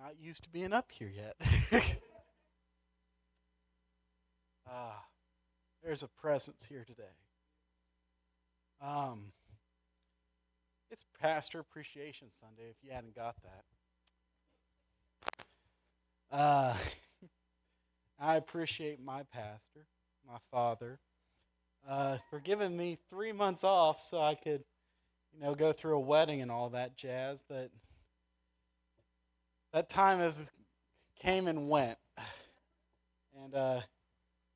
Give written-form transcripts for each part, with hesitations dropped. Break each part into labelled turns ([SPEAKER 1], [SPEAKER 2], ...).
[SPEAKER 1] Not used to being up here yet. Ah, there's a presence here today. Um, it's Pastor Appreciation Sunday. If you hadn't got that, I appreciate my pastor, my father, for giving me 3 months off so I could, go through a wedding and all that jazz. But that time has came and went, and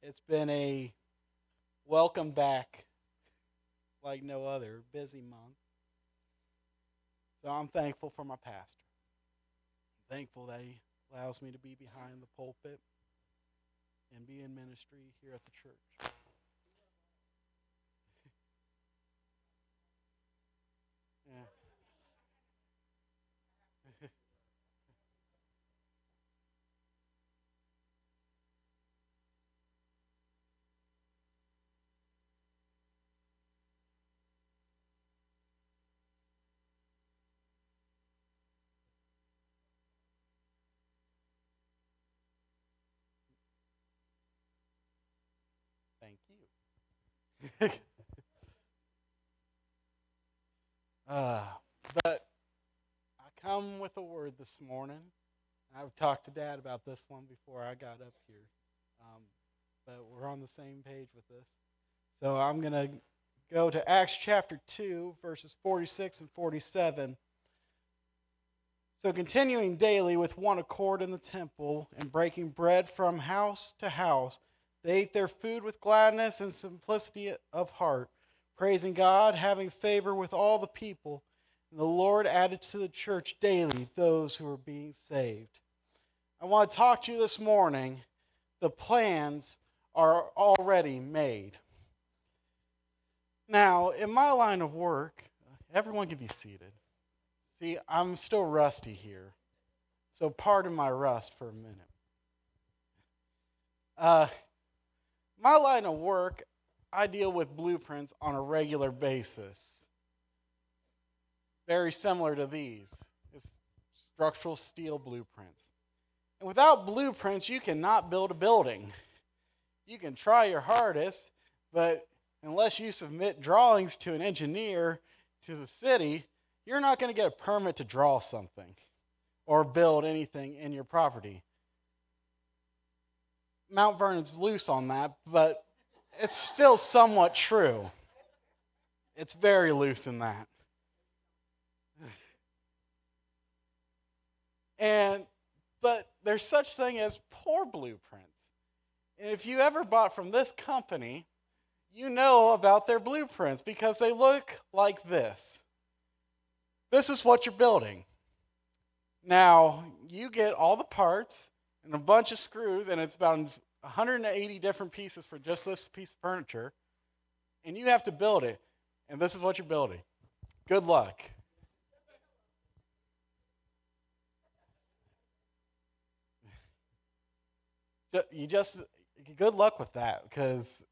[SPEAKER 1] it's been a welcome back like no other. Busy month. So I'm thankful for my pastor. I'm thankful that he allows me to be behind the pulpit and be in ministry here at the church. Yeah. Thank you. uh, but I come with a word this morning. I've talked to Dad about this one before I got up here. Um, but we're on the same page with this. So I'm going to go to Acts chapter 2, verses 46 and 47. So continuing daily with one accord in the temple and breaking bread from house to house, they ate their food with gladness and simplicity of heart, praising God, having favor with all the people. And the Lord added to the church daily those who were being saved. I want to talk to you this morning. The plans are already made. Now, in my line of work, everyone can be seated. See, I'm still rusty here, so pardon my rust for a minute. My line of work, I deal with blueprints on a regular basis. Very similar to these. It's structural steel blueprints. And without blueprints, you cannot build a building. You can try your hardest, but unless you submit drawings to an engineer, to the city, you're not going to get a permit to draw something or build anything in your property. Mount Vernon's loose on that, but it's still somewhat true. It's very loose in that. But there's such thing as poor blueprints. And if you ever bought from this company, you know about their blueprints because they look like this. This is what you're building. Now, you get all the parts and a bunch of screws, and it's about 180 different pieces for just this piece of furniture, and you have to build it. And this is what you're building. Good luck. Good luck with that, because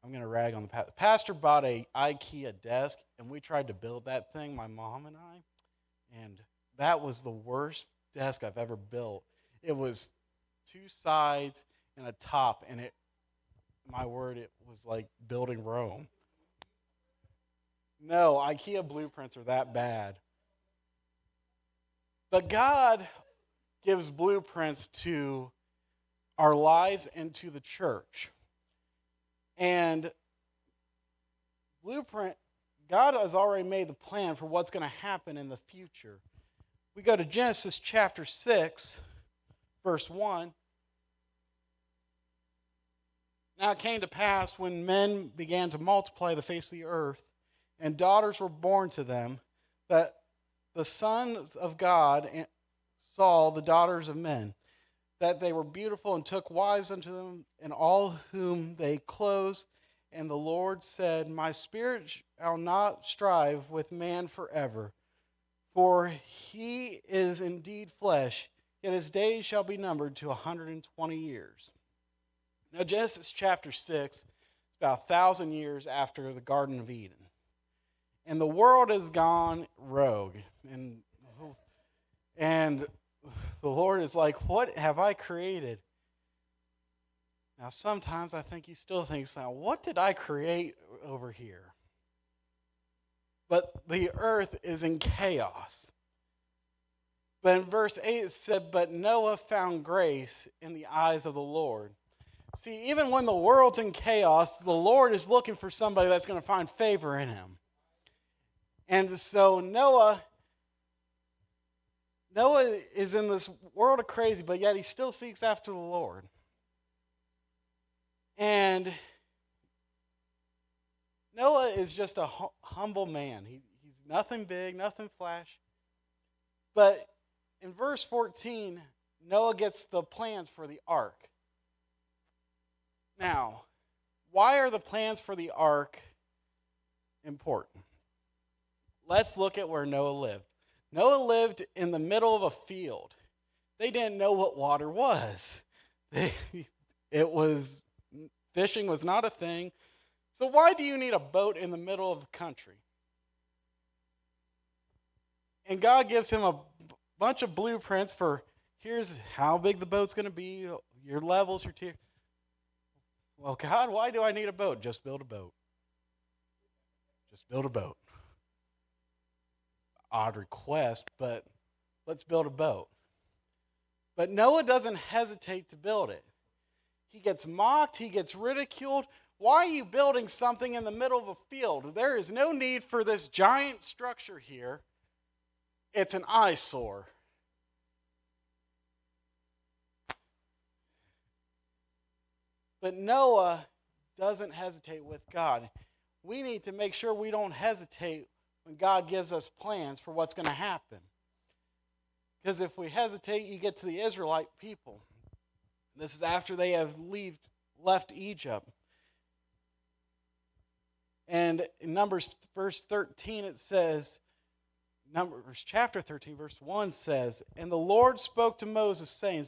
[SPEAKER 1] I'm going to rag on the pastor. Pastor bought a IKEA desk, and we tried to build that thing, my mom and I, and that was the worst desk I've ever built. It was two sides and a top, and my word, it was like building Rome. No, IKEA blueprints are that bad. But God gives blueprints to our lives and to the church. And blueprint, God has already made the plan for what's going to happen in the future. We go to Genesis chapter 6, verse 1. Now it came to pass when men began to multiply the face of the earth, and daughters were born to them, that the sons of God saw the daughters of men, that they were beautiful, and took wives unto them, and all whom they closed. And the Lord said, My spirit shall not strive with man forever, for he is indeed flesh, yet his days shall be numbered to 120 years. Now, Genesis chapter 6 is about 1,000 years after the Garden of Eden. And the world has gone rogue. And And the Lord is like, what have I created? Now, sometimes I think he still thinks, now, what did I create over here? But the earth is in chaos. But in verse 8 it said, but Noah found grace in the eyes of the Lord. See, even when the world's in chaos, the Lord is looking for somebody that's going to find favor in him. And so Noah is in this world of crazy, but yet he still seeks after the Lord. And Noah is just a humble man. He's nothing big, nothing flash. But in verse 14, Noah gets the plans for the ark. Now, why are the plans for the ark important? Let's look at where Noah lived. Noah lived in the middle of a field. They didn't know what water was. Fishing was not a thing. So why do you need a boat in the middle of the country? And God gives him a bunch of blueprints for here's how big the boat's going to be, your levels, your tier. Well, God, why do I need a boat? Just build a boat. Just build a boat. Odd request, but let's build a boat. But Noah doesn't hesitate to build it. He gets mocked, he gets ridiculed. Why are you building something in the middle of a field? There is no need for this giant structure here. It's an eyesore. But Noah doesn't hesitate with God. We need to make sure we don't hesitate when God gives us plans for what's going to happen. Because if we hesitate, you get to the Israelite people. This is after they have left Egypt. And in Numbers verse 13 it says, Numbers chapter 13 verse 1 says, and the Lord spoke to Moses saying,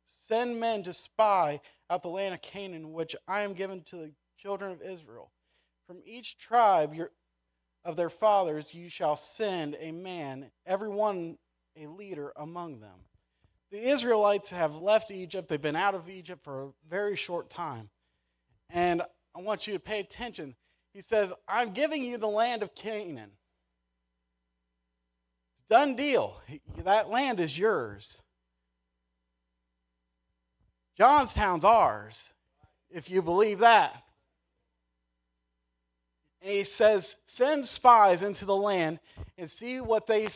[SPEAKER 1] send men to spy out the land of Canaan, which I am given to the children of Israel. From each tribe of their fathers you shall send a man, every one a leader among them. The Israelites have left Egypt. They've been out of Egypt for a very short time. And I want you to pay attention. He says, I'm giving you the land of Canaan. It's a done deal. That land is yours. Johnstown's ours, if you believe that. And he says, send spies into the land and see what they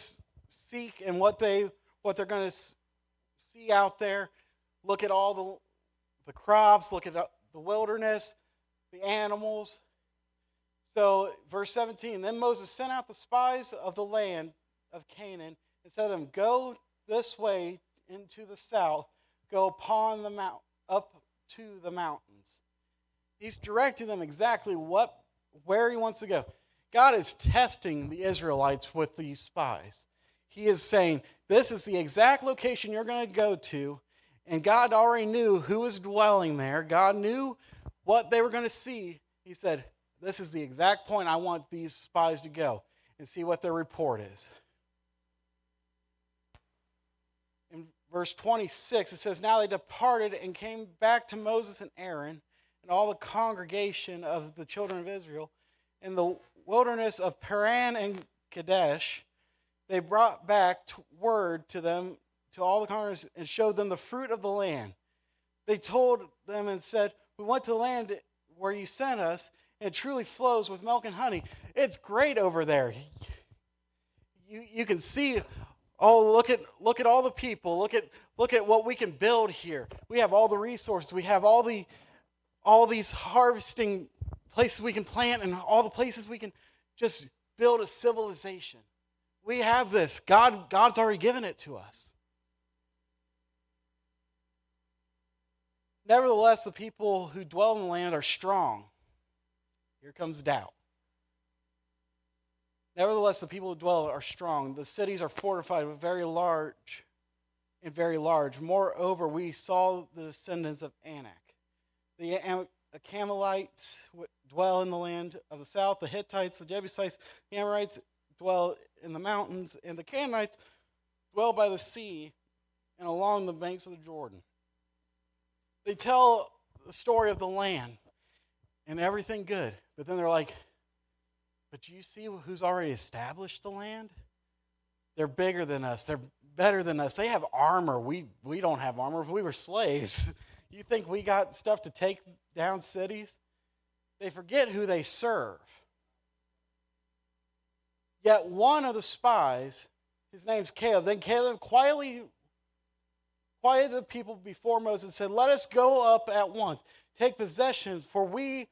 [SPEAKER 1] seek and what they're going to see out there. Look at all the crops, look at the wilderness, the animals. So, verse 17, then Moses sent out the spies of the land of Canaan and said to them, go this way into the south, go upon the mount, up to the mountains. He's directing them exactly where he wants to go. God is testing the Israelites with these spies. He is saying, this is the exact location you're going to go to. And God already knew who was dwelling there. God knew what they were going to see. He said, this is the exact point I want these spies to go and see what their report is. In verse 26, it says, now they departed and came back to Moses and Aaron and all the congregation of the children of Israel in the wilderness of Paran and Kadesh. They brought back word to them, to all the congregation, and showed them the fruit of the land. They told them and said, we went to the land where you sent us, and it truly flows with milk and honey. It's great over there. You can see, oh, look at all the people. Look at what we can build here. We have all the resources. We have all these harvesting places we can plant and all the places we can just build a civilization. We have this. God's already given it to us. Nevertheless, the people who dwell in the land are strong. Here comes doubt. Nevertheless, the people who dwell are strong. The cities are fortified with very large. Moreover, we saw the descendants of Anak. The Amalekites dwell in the land of the south. The Hittites, the Jebusites, the Amorites dwell in the mountains. And the Canaanites dwell by the sea and along the banks of the Jordan. They tell the story of the land and everything good. But then they're like, but do you see who's already established the land? They're bigger than us. They're better than us. They have armor. We don't have armor. We were slaves. You think we got stuff to take down cities? They forget who they serve. Yet one of the spies, his name's Caleb, then Caleb quieted the people before Moses and said, let us go up at once, take possession, for we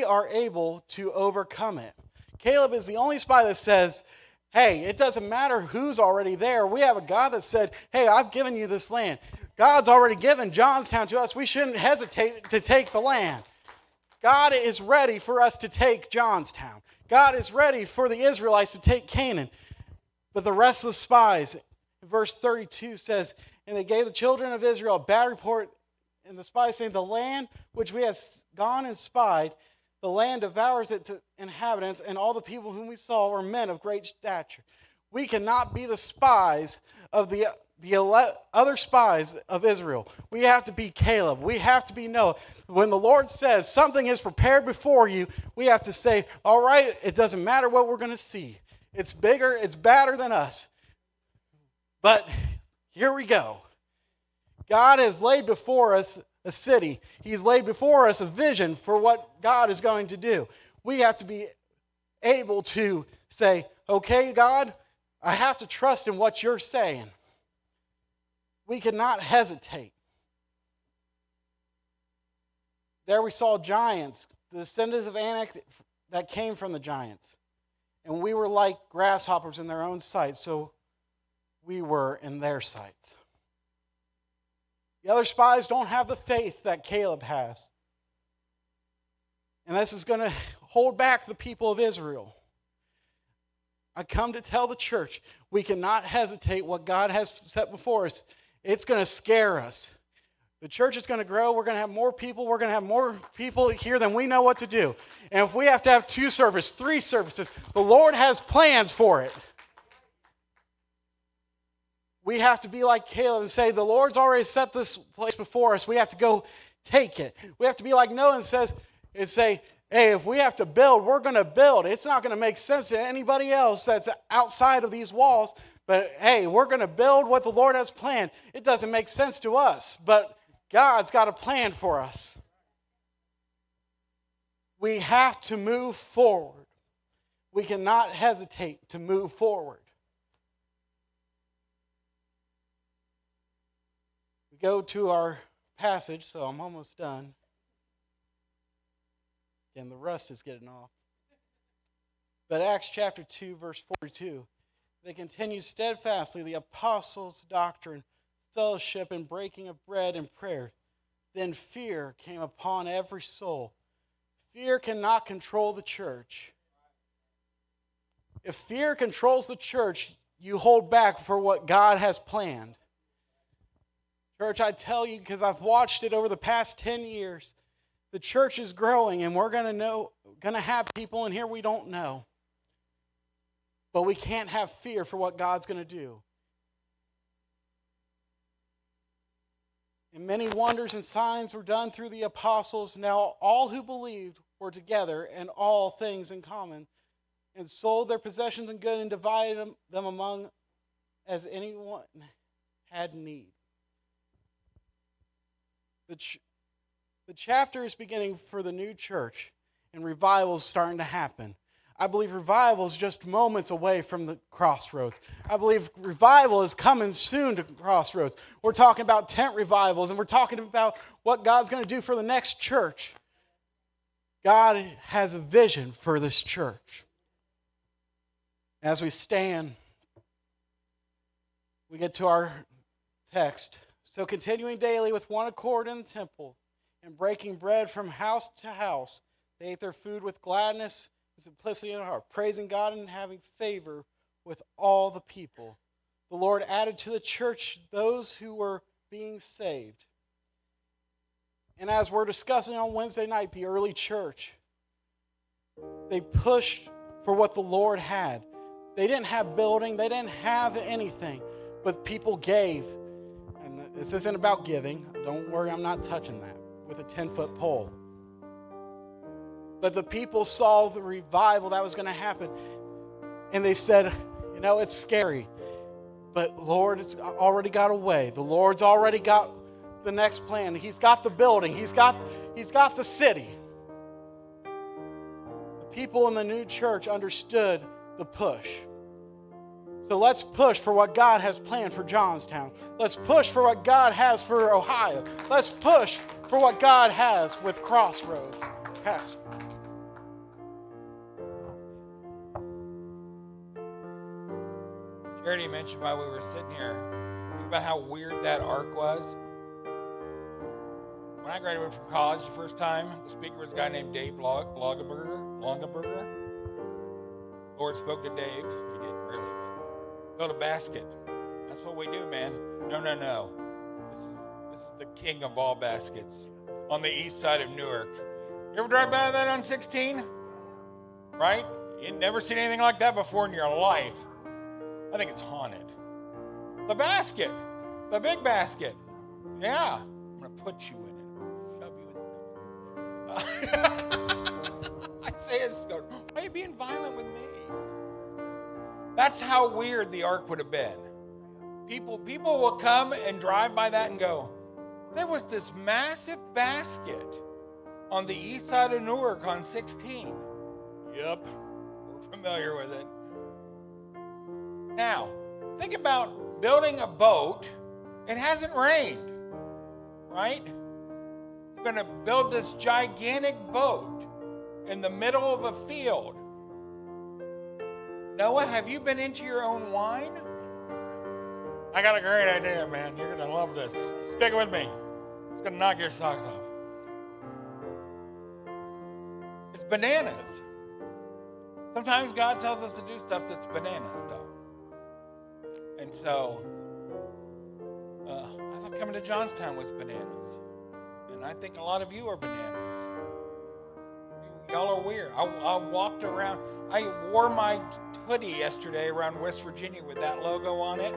[SPEAKER 1] are able to overcome it. Caleb is the only spy that says, hey, it doesn't matter who's already there. We have a God that said, hey, I've given you this land. God's already given Johnstown to us. We shouldn't hesitate to take the land. God is ready for us to take Johnstown. God is ready for the Israelites to take Canaan. But the rest of the spies, in verse 32 says, and they gave the children of Israel a bad report, and the spies saying, the land which we have gone and spied, the land devours its inhabitants, and all the people whom we saw were men of great stature. We cannot be the spies of the other spies of Israel. We have to be Caleb. We have to be Noah. When the Lord says something is prepared before you, we have to say, all right, it doesn't matter what we're going to see. It's bigger, it's badder than us. But here we go. God has laid before us a city. He's laid before us a vision for what God is going to do. We have to be able to say, okay, God, I have to trust in what you're saying. We cannot hesitate. There we saw giants, the descendants of Anak that came from the giants. And we were like grasshoppers in their own sight, so we were in their sight. The other spies don't have the faith that Caleb has. And this is going to hold back the people of Israel. I come to tell the church, we cannot hesitate what God has set before us. It's going to scare us. The church is going to grow. We're going to have more people. We're going to have more people here than we know what to do. And if we have to have 2 services, 3 services, the Lord has plans for it. We have to be like Caleb and say, the Lord's already set this place before us. We have to go take it. We have to be like Noah and say, hey, if we have to build, we're going to build. It's not going to make sense to anybody else that's outside of these walls. But hey, we're going to build what the Lord has planned. It doesn't make sense to us, but God's got a plan for us. We have to move forward. We cannot hesitate to move forward. We go to our passage, so I'm almost done. Again, the rust is getting off. But Acts chapter 2, verse 42, they continued steadfastly the apostles' doctrine, fellowship, and breaking of bread and prayer. Then fear came upon every soul. Fear cannot control the church. If fear controls the church, you hold back for what God has planned. Church, I tell you, because I've watched it over the past 10 years, the church is growing, and we're going to have people in here we don't know. But we can't have fear for what God's going to do. And many wonders and signs were done through the apostles. Now all who believed were together and all things in common, and sold their possessions and goods and divided them among as anyone had need. The chapter is beginning for the new church, and revival is starting to happen. I believe revival is just moments away from the Crossroads. I believe revival is coming soon to Crossroads. We're talking about tent revivals, and we're talking about what God's going to do for the next church. God has a vision for this church. As we stand, we get to our text. So continuing daily with one accord in the temple and breaking bread from house to house, they ate their food with gladness and simplicity in heart, praising God and having favor with all the people. The Lord added to the church those who were being saved. And as we're discussing on Wednesday night, the early church, they pushed for what the Lord had. They didn't have building. They didn't have anything. But people gave. And this isn't about giving. Don't worry, I'm not touching that with a 10-foot pole. But the people saw the revival that was going to happen. And they said, it's scary. But Lord, it's already got a way. The Lord's already got the next plan. He's got the building. He's got the city. The people in the new church understood the push. So let's push for what God has planned for Johnstown. Let's push for what God has for Ohio. Let's push for what God has with Crossroads. Pastor.
[SPEAKER 2] Charity mentioned while we were sitting here, think about how weird that ark was. When I graduated from college the first time, the speaker was a guy named Dave Longaberger. Lord spoke to Dave. He didn't really, but build a basket. That's what we do, man. No. This is the king of all baskets on the east side of Newark. You ever drive by that on 16? Right? You've never seen anything like that before in your life. I think it's haunted. The basket. The big basket. Yeah. I'm going to put you in it. Shove you in it. Isaiah's going, why are you being violent with me? That's how weird the ark would have been. People will come and drive by that and go, there was this massive basket on the east side of Newark on 16. Yep. We're familiar with it. Now, think about building a boat. It hasn't rained, right? We're going to build this gigantic boat in the middle of a field. Noah, have you been into your own wine? I got a great idea, man. You're going to love this. Stick with me. It's going to knock your socks off. It's bananas. Sometimes God tells us to do stuff that's bananas, though. And so, I thought coming to Johnstown was bananas. And I think a lot of you are bananas. Y'all are weird. I walked around. I wore my hoodie yesterday around West Virginia with that logo on it.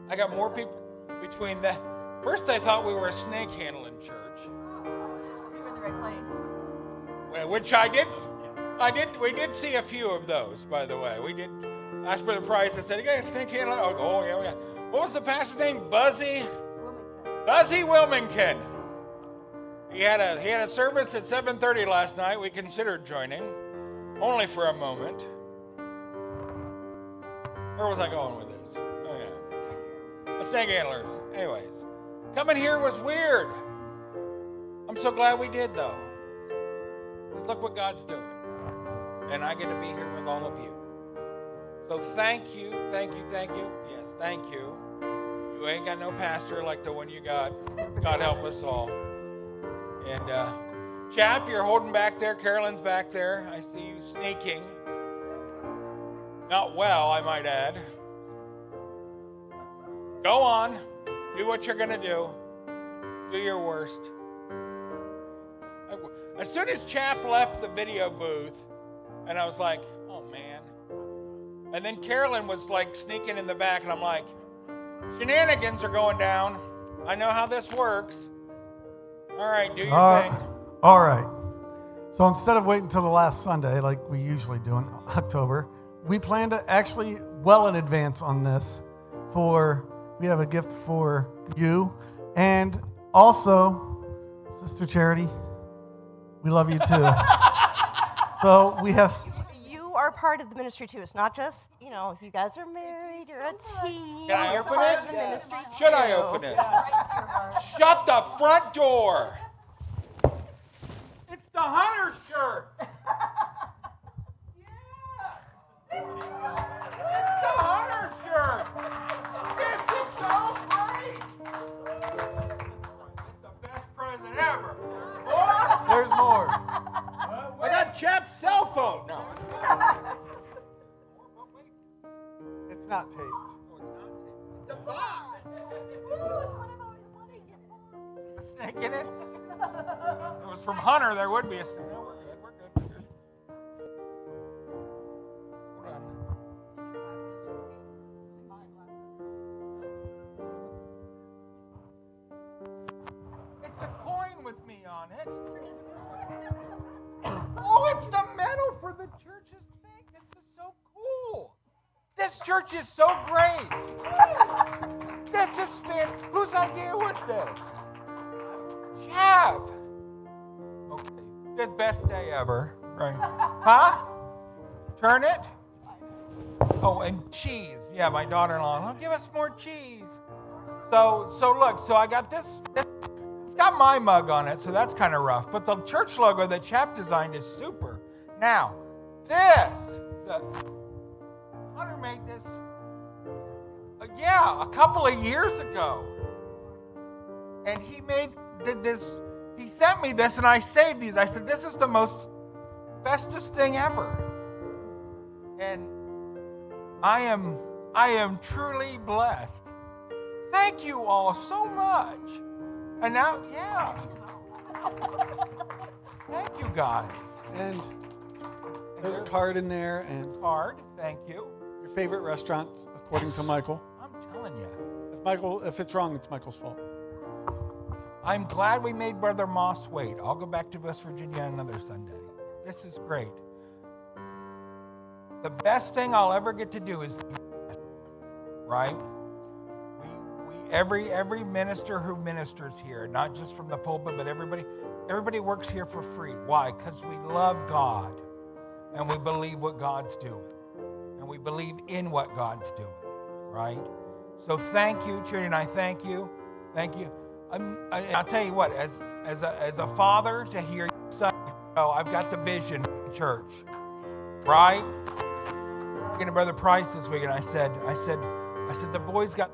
[SPEAKER 2] I got more people between that. First, I thought we were a snake handling church.
[SPEAKER 3] You were in the right place.
[SPEAKER 2] Well, which I did. We did see a few of those, by the way. We did. Asked for the price. I said, you got a snake handler? Oh, yeah. What was the pastor's name? Buzzy Wilmington. He had a service at 7:30 last night. We considered joining, only for a moment. Where was I going with this? Oh, yeah. The snake handlers. Anyways, coming here was weird. I'm so glad we did, though. Because look what God's doing. And I get to be here with all of you. So thank you. Yes, thank you. You ain't got no pastor like the one you got. God help us all. And Chap, you're holding back there. Carolyn's back there. I see you sneaking. Not well, I might add. Go on. Do what you're going to do. Do your worst. As soon as Chap left the video booth, and I was like, oh, man. And then Carolyn was like sneaking in the back, and I'm like, shenanigans are going down. I know how this works. All right, do your thing.
[SPEAKER 4] All right. So instead of waiting until the last Sunday, like we usually do in October, we plan to actually well in advance on this we have a gift for you. And also, Sister Charity, we love you too. So we have...
[SPEAKER 3] You are part of the ministry too. It's not just, you guys are married, you're a team.
[SPEAKER 2] Can I
[SPEAKER 3] you're
[SPEAKER 2] open
[SPEAKER 3] part
[SPEAKER 2] it?
[SPEAKER 3] of the ministry too.
[SPEAKER 2] Should I open it? Shut the front door. It's the hunter shirt. Yeah. It's the hunter shirt. This is so great. It's the best present ever.
[SPEAKER 4] There's more.
[SPEAKER 2] I got Chap's cell phone. No.
[SPEAKER 4] It's not taped.
[SPEAKER 2] It's a box. A snake in it? If it was from Hunter, there would be a snake. No, we're good. Hold on. on it. Oh, it's the medal for the church's thing. This is so cool. This church is so great. This is whose idea was this? Jeff. Okay, the best day ever, right? Huh? Turn it. Oh, and cheese. Yeah, my daughter-in-law. Oh, give us more cheese. So look. So I got this. It's got my mug on it, so that's kind of rough. But the church logo that Chap designed is super. Now, Hunter made this. A couple of years ago, and did this. He sent me this, and I saved these. I said, "This is the bestest thing ever," and I am truly blessed. Thank you all so much. And now, thank you guys.
[SPEAKER 1] And there's a card in there, and
[SPEAKER 2] Card, thank you.
[SPEAKER 1] your favorite restaurants, according to Michael.
[SPEAKER 2] I'm telling you.
[SPEAKER 1] If it's wrong, it's Michael's fault.
[SPEAKER 2] I'm glad we made Brother Moss wait. I'll go back to West Virginia another Sunday. This is great. The best thing I'll ever get to do is, right? Every minister who ministers here, not just from the pulpit, but everybody works here for free. Why? Because we love God, and we believe what God's doing, and we believe in what God's doing, right? So thank you, Trinity, and I thank you. I'll tell you what, as a father, to hear your son, I've got the vision of the church, right? Talking to Brother Price this week, and I said, the boys got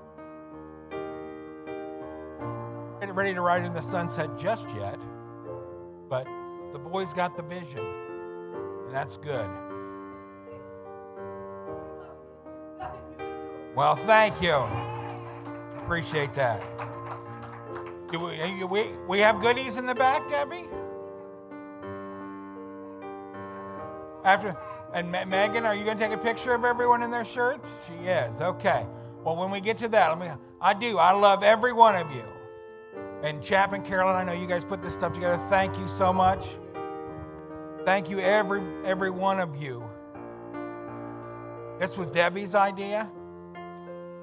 [SPEAKER 2] ready to ride in the sunset just yet, but the boys got the vision, and that's good. Well, thank you. Appreciate that. Do we have goodies in the back, Debbie? And Megan, are you going to take a picture of everyone in their shirts? She is. Okay. Well, when we get to that, I love every one of you. And Chap and Carolyn, I know you guys put this stuff together. Thank you so much. Thank you, every one of you. This was Debbie's idea.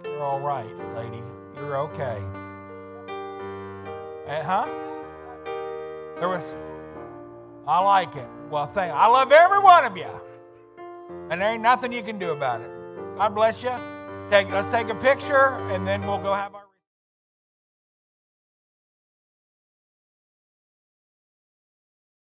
[SPEAKER 2] You're all right, lady. You're okay. I like it. Well, I love every one of you. And there ain't nothing you can do about it. God bless you. Let's take a picture, and then we'll go have our...